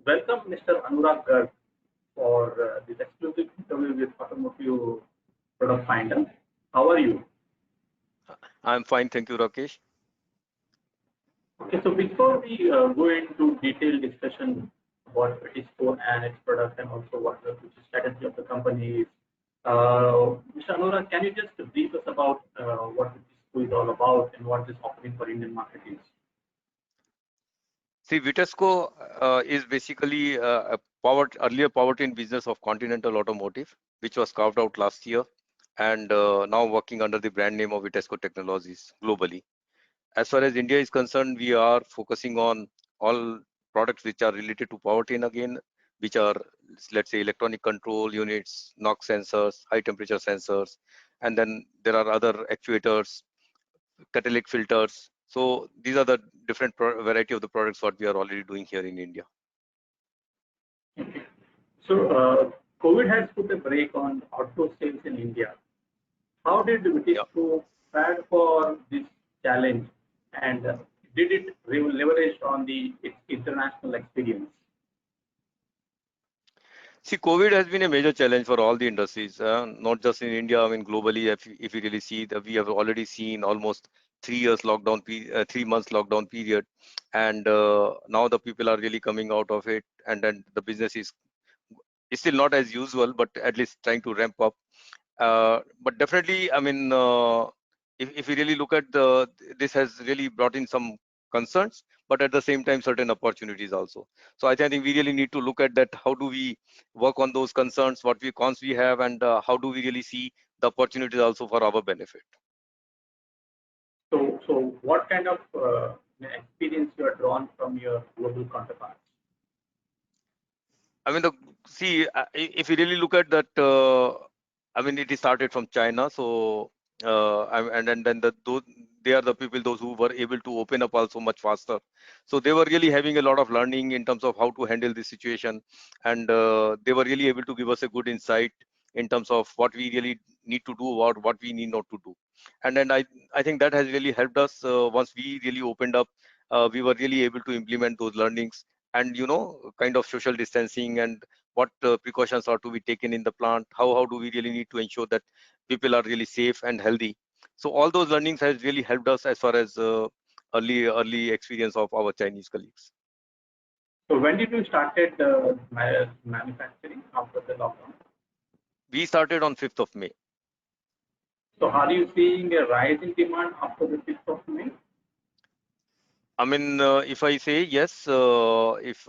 welcome Mr. Anurag Garg for this exclusive interview with Automotive Product Finder. How are you? I'm fine, thank you, Rakesh. Okay, so before we go into detailed discussion about Petisco and its products and also what the future strategy of the company is, Mr. Anurag, can you just brief us about what Petisco is all about and what this offering for Indian market is? See, Vitesco is basically a earlier powertrain business of Continental Automotive, which was carved out last year, and now working under the brand name of Vitesco Technologies globally. As far as India is concerned, we are focusing on all products which are related to powertrain again, which are, let's say, electronic control units, NOx sensors, high temperature sensors, and then there are other actuators, catalytic filters. So these are the different variety of the products what we are already doing here in India. Okay. So COVID has put a brake on auto sales in India. How did Vitesco prepare for this challenge, and did it leverage on its international experience? See, COVID has been a major challenge for all the industries, not just in India. I mean, globally, if you really see that we have already seen almost 3 years lockdown, 3 months lockdown period, and now the people are really coming out of it, and then the business is still not as usual, but at least trying to ramp up. But definitely, I mean, if we really look at this has really brought in some concerns, but at the same time, certain opportunities also. So I think we really need to look at that. How do we work on those concerns? What cons we have, and how do we really see the opportunities also for our benefit? So what kind of experience you are drawn from your global counterparts? I mean, if you really look at that, I mean, it started from China. So, and then they are the people, those who were able to open up also much faster. So they were really having a lot of learning in terms of how to handle this situation. And they were really able to give us a good insight in terms of what we really need to do or what we need not to do. And then I think that has really helped us once we really opened up. We were really able to implement those learnings, and kind of social distancing, and what precautions are to be taken in the plant, how do we really need to ensure that people are really safe and healthy. So all those learnings has really helped us as far as early experience of our Chinese colleagues. So when did you started manufacturing after the lockdown? We started on 5th of May. So are you seeing a rise in demand after the 5th of May? I mean, if I say yes, if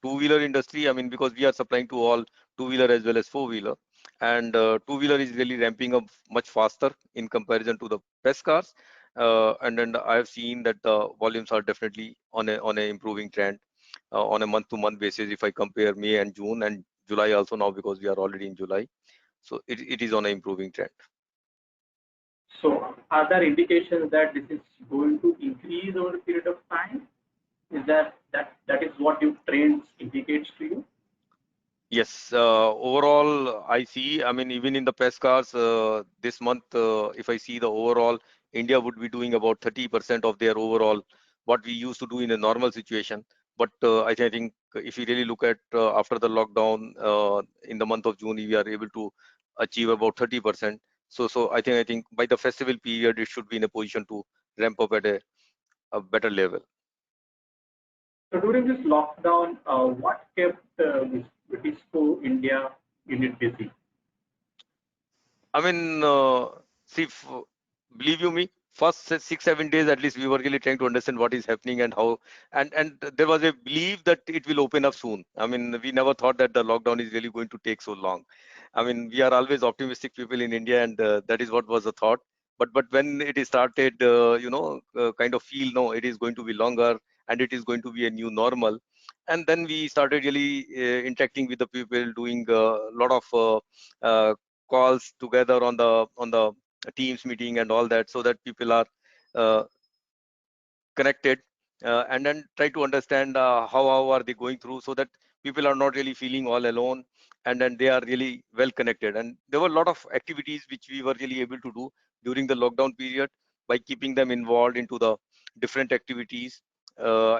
two-wheeler industry, I mean, because we are supplying to all two-wheeler as well as four-wheeler, and two-wheeler is really ramping up much faster in comparison to the PES cars, and then I have seen that the volumes are definitely on a improving trend on a month-to-month basis. If I compare May and June and July also now, because we are already in July, so it is on an improving trend. So are there indications that this is going to increase over a period of time? Is that is what your trends indicates to you? Yes, overall, I see, I mean, even in the PES cars, this month, if I see the overall, India would be doing about 30% of their overall, what we used to do in a normal situation. But I think if you really look at after the lockdown, in the month of June, we are able to achieve about 30%. So I think by the festival period, it should be in a position to ramp up at a better level. So during this lockdown, what kept Vitesco India unit busy? I mean, see, believe you me, first 6-7 days at least, we were really trying to understand what is happening and how, and there was a belief that it will open up soon. I mean, we never thought that the lockdown is really going to take so long. I mean, we are always optimistic people in India, and that is what was the thought. But when it is started, kind of feel, no, it is going to be longer, and it is going to be a new normal. And then we started really interacting with the people, doing a lot of calls together on the Teams meeting and all that, so that people are uh, connected, and then try to understand how are they going through, so that people are not really feeling all alone, and then they are really well connected. And there were a lot of activities which we were really able to do during the lockdown period by keeping them involved into the different activities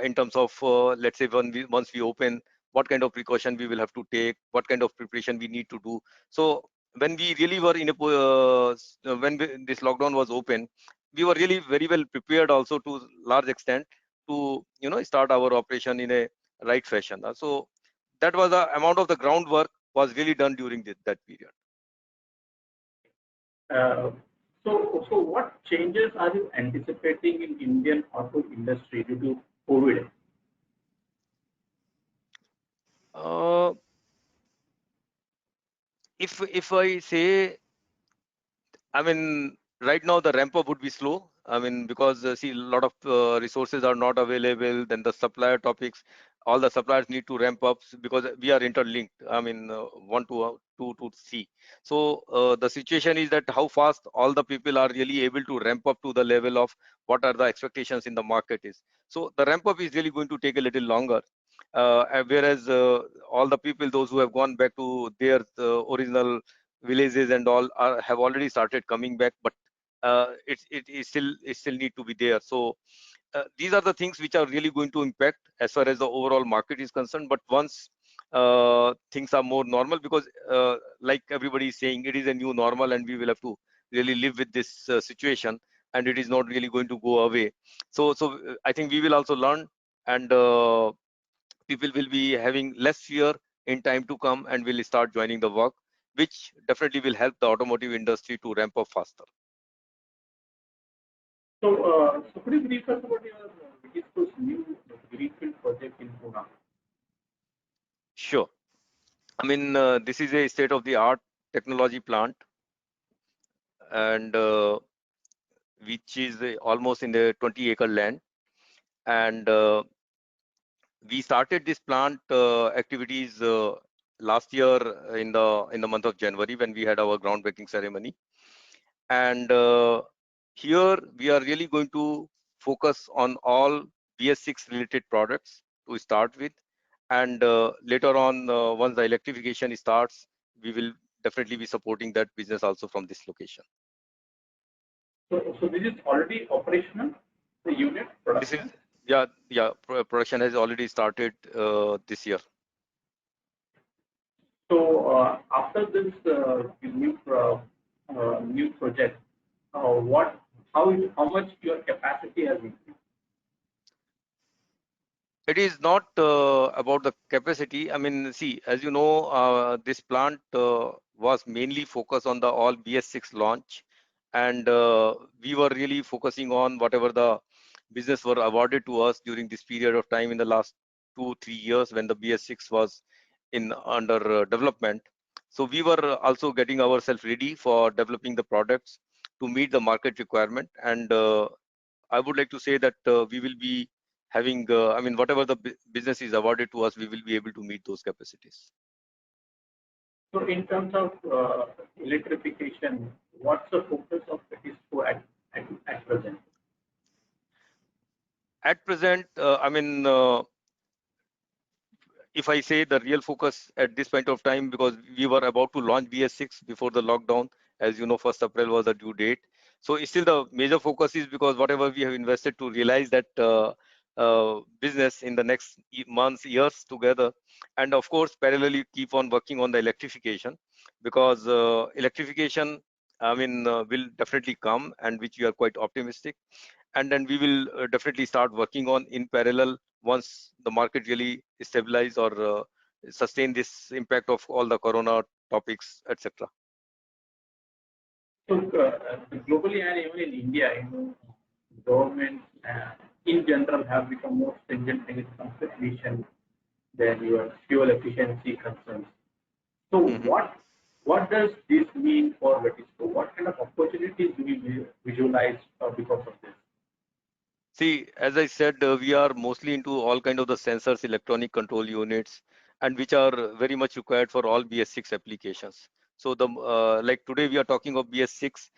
in terms of let's say once we open, what kind of precaution we will have to take, what kind of preparation we need to do. So when we really were in a this lockdown was open, we were really very well prepared also to large extent to start our operation in a right fashion. So that was the amount of the groundwork was really done during that period. Uh, so what changes are you anticipating in Indian auto industry due to COVID? Uh, if I say, I mean, right now the ramp up would be slow. I mean, because see, a lot of resources are not available. Then the supplier topics, all the suppliers need to ramp up because we are interlinked. I mean, one to see. So the situation is that how fast all the people are really able to ramp up to the level of what are the expectations in the market is. So the ramp up is really going to take a little longer. Whereas all the people, those who have gone back to their original villages and all have already started coming back, but it still need to be there. So these are the things which are really going to impact as far as the overall market is concerned. But once things are more normal, because like everybody is saying, it is a new normal and we will have to really live with this situation, and it is not really going to go away. So I think we will also learn, and people will be having less fear in time to come and will start joining the work, which definitely will help the automotive industry to ramp up faster. So could you brief us about your Vigisco's new greenfield project in Pune? Sure. I mean, this is a state-of-the-art technology plant, and which is almost in the 20-acre land. And we started this plant activities last year in the month of January, when we had our groundbreaking ceremony. And here we are really going to focus on all BS6 related products to start with, and later on, once the electrification starts, we will definitely be supporting that business also from this location. So this is already operational, the unit This is, production. yeah, production has already started this year. So after this new project, how much your capacity has increased? It is not about the capacity. I mean, see, as you know, this plant was mainly focused on the all BS6 launch, and we were really focusing on whatever the business were awarded to us during this period of time in the last 2-3 years when the BS6 was in under development. So we were also getting ourselves ready for developing the products to meet the market requirement, and I would like to say that we will be having, I mean, whatever the business is awarded to us, we will be able to meet those capacities. So in terms of electrification, what's the focus of Vigisco at present? At present, I mean, if I say the real focus at this point of time, because we were about to launch BS6 before the lockdown, as you know, 1st April was the due date. So still the major focus is because whatever we have invested to realize that business in the next months, years together, and of course, parallelly keep on working on the electrification, because electrification, I mean, will definitely come, and which we are quite optimistic. And then we will definitely start working on in parallel once the market really stabilize or sustain this impact of all the corona topics, etc. So globally and even in India, governments in general have become more stringent when it comes to emission than your fuel efficiency concerns. So Mhm. what does this mean for Vigisco? What kind of opportunities do we visualize because of this? See, as I said, we are mostly into all kind of the sensors, electronic control units, and which are very much required for all BS6 applications. So the like today we are talking of BS6.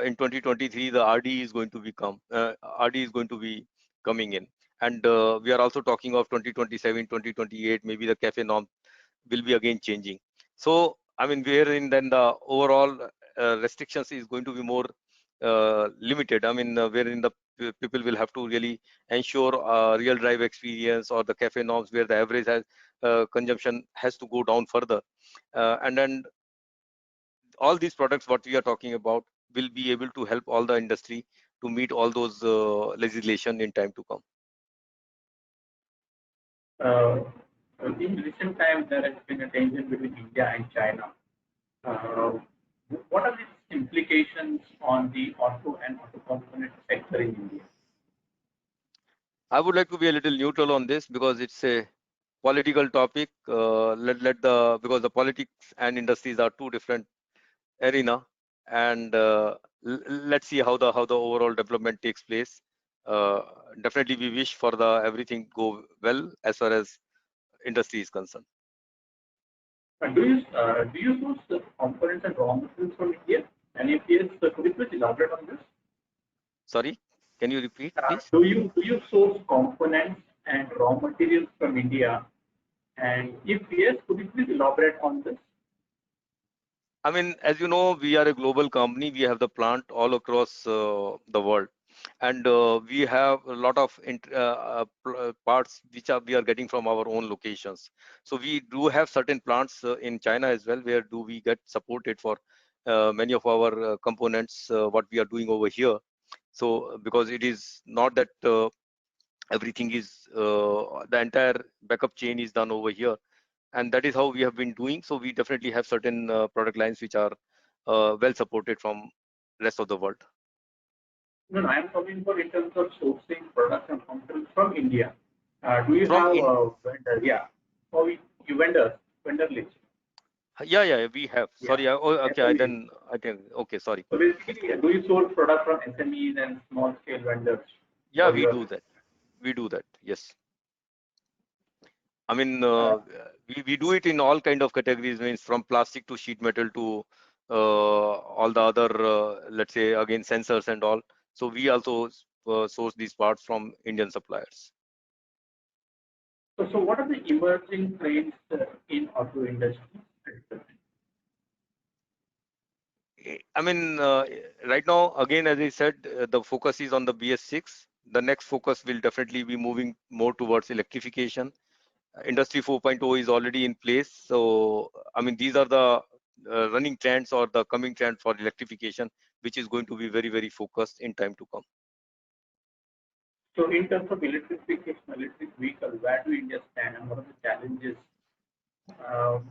In 2023, the RD is going to become RD is going to be coming in, and we are also talking of 2027, 2028. Maybe the CAFE norm will be again changing. So I mean, wherein then the overall restrictions is going to be more limited. I mean, wherein the people will have to really ensure real drive experience or the cafe norms where the average has consumption has to go down further, and then all these products what we are talking about will be able to help all the industry to meet all those legislation in time to come. Uh, in recent times, there has been a tension between India and China. Uh, what are the implications on the auto and auto component sector in India? I would like to be a little neutral on this because it's a political topic. Because the politics and industries are two different arena, and let's see how the overall development takes place. Definitely, we wish for the everything go well as far as industry is concerned. Do you source the components and raw materials from India? And if yes, could you please elaborate on this? Sorry, can you repeat, please? Do you source components and raw materials from India? And if yes, could you please elaborate on this? I mean, as you know, we are a global company. We have the plant all across the world, and we have a lot of parts which we are getting from our own locations. So we do have certain plants in China as well, where do we get supported for many of our components what we are doing over here. So because it is not that everything is the entire backup chain is done over here, and that is how we have been doing. So we definitely have certain product lines which are well supported from rest of the world. No, no, I am talking about in terms of sourcing products and components from India. Do you From have in a vendor? Yeah. Or you vendor list? yeah, we have. Yeah. Sorry, okay, SMEs. I can okay, sorry. So basically, do you source products from SMEs and small scale vendors Yeah, for we your? do that. We do that. Yes. I mean, Uh, we do it in all kind of categories, means from plastic to sheet metal to all the other, let's say again sensors and all. So we also source these parts from Indian suppliers. so what are the emerging trends in auto industry? I mean, right now, again, as I said, the focus is on the BS6. The next focus will definitely be moving more towards electrification. Industry 4.0 is already in place. So, I mean, these are the running trends or the coming trend for electrification, which is going to be very, very focused in time to come. So in terms of electrification, electric vehicle, where do India stand and what are the challenges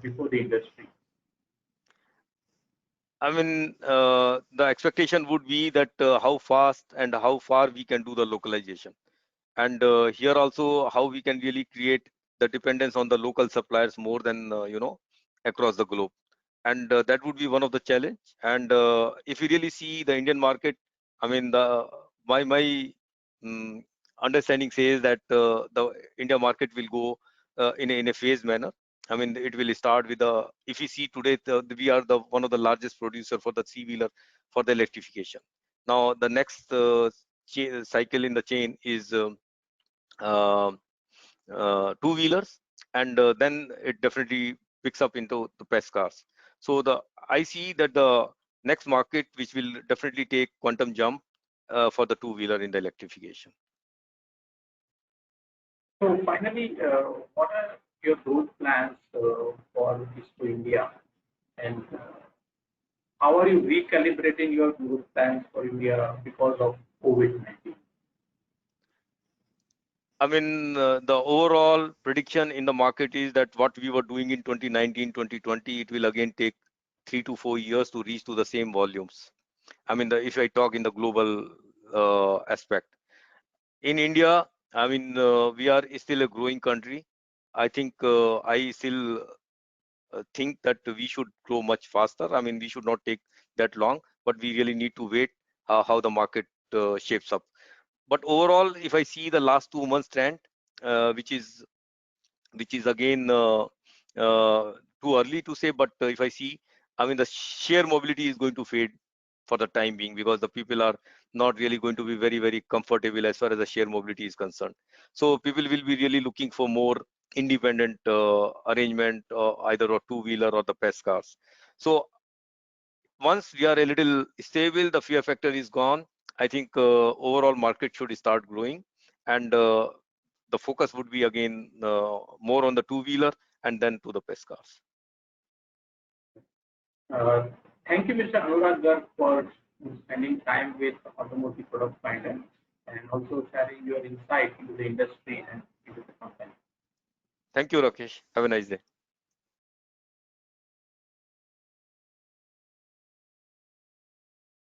before the industry? I mean, the expectation would be that how fast and how far we can do the localization. And here also how we can really create the dependence on the local suppliers more than across the globe, and that would be one of the challenge. And if you really see the Indian market, I mean my um, understanding says that the India market will go in a phased manner. I mean, it will start with the, if you see today, we are the one of the largest producer for the three-wheeler for the electrification. Now the next cycle in the chain is uh, two-wheelers, and then it definitely picks up into the PES cars. So I see that the next market which will definitely take quantum jump for the two-wheeler in the electrification. So finally, what are your growth plans for ISPO India, and how are you recalibrating your growth plans for India because of COVID-19? I mean, the overall prediction in the market is that what we were doing in 2019, 2020, it will again take 3 to 4 years to reach to the same volumes. I mean, if I talk in the global aspect. In India, I mean, we are still a growing country. I think I still think that we should grow much faster. I mean, we should not take that long, but we really need to wait how the market shapes up. But overall, if I see the last 2 months trend, which is again too early to say, but if I see, I mean, the share mobility is going to fade for the time being, because the people are not really going to be very, very comfortable as far as the share mobility is concerned. So people will be really looking for more independent arrangement, either a two-wheeler or the PES cars. So once we are a little stable, the fear factor is gone, I think overall market should start growing, and the focus would be again more on the two-wheeler and then to the PES cars. Uh, Thank you, Mr. Anurag Garg, for spending time with Automotive Product Finder and also sharing your insight into the industry and into the company. Thank you, Rakesh. Have a nice day.